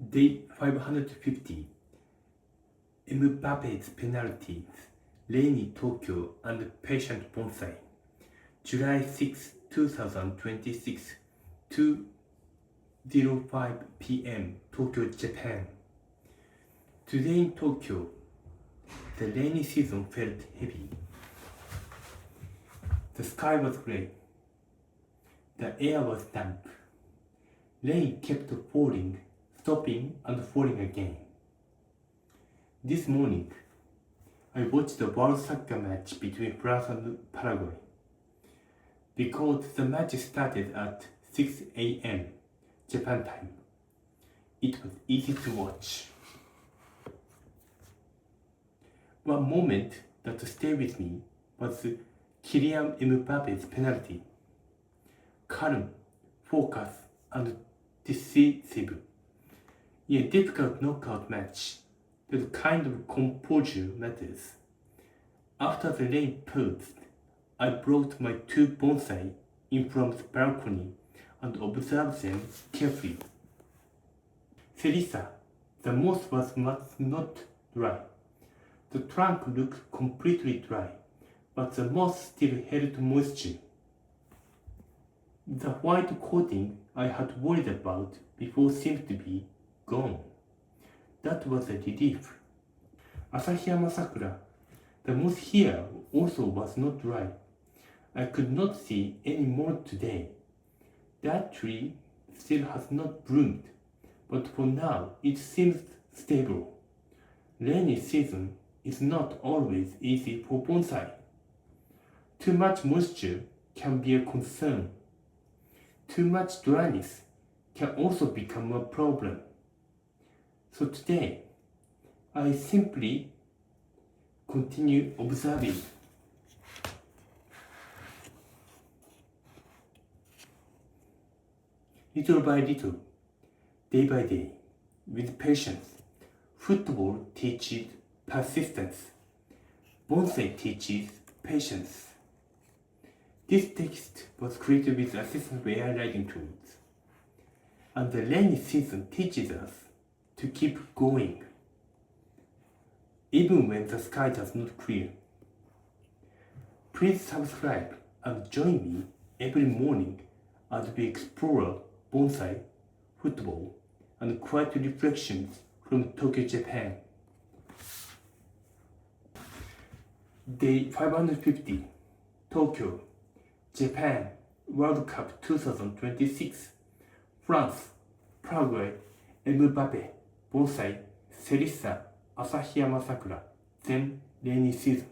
Day 550. Mbappe's penalties, rainy Tokyo and patient Bonsai. July 6, 2026, 2:05 p.m. Tokyo, Japan. Today in Tokyo, the rainy season felt heavy. The sky was gray. The air was damp. Rain kept falling, stopping and falling again. This morning, I watched the World Soccer match between France and Paraguay. Because the match started at 6 a.m. Japan time, it was easy to watch. One moment that stayed with me was Kylian Mbappe's penalty. Calm, focus, and decisive. In a difficult knockout match, that kind of composure matters. After the rain paused, I brought my two bonsai in from the balcony and observed them carefully. Serissa, the moss was not dry. The trunk looked completely dry, but the moss still held moisture. The white coating I had worried about before seemed to be gone. That was a relief. Asahiyama Sakura, the moss here also was not dry. I could not see any more today. That tree still has not bloomed, but for now it seems stable. Rainy season is not always easy for bonsai. Too much moisture can be a concern. Too much dryness can also become a problem. So today, I simply continue observing. Little by little, day by day, with patience, football teaches persistence. Bonsai teaches patience. This text was created with assistance of AI writing tools. And the rainy season teaches us to keep going, even when the sky does not clear. Please subscribe and join me every morning as we explore bonsai, football, and quiet reflections from Tokyo, Japan. Day 550, Tokyo, Japan, World Cup 2026, France, Paraguay, Mbappé, Bonsai, Serissa, Asahiyama Sakura, then rainy season.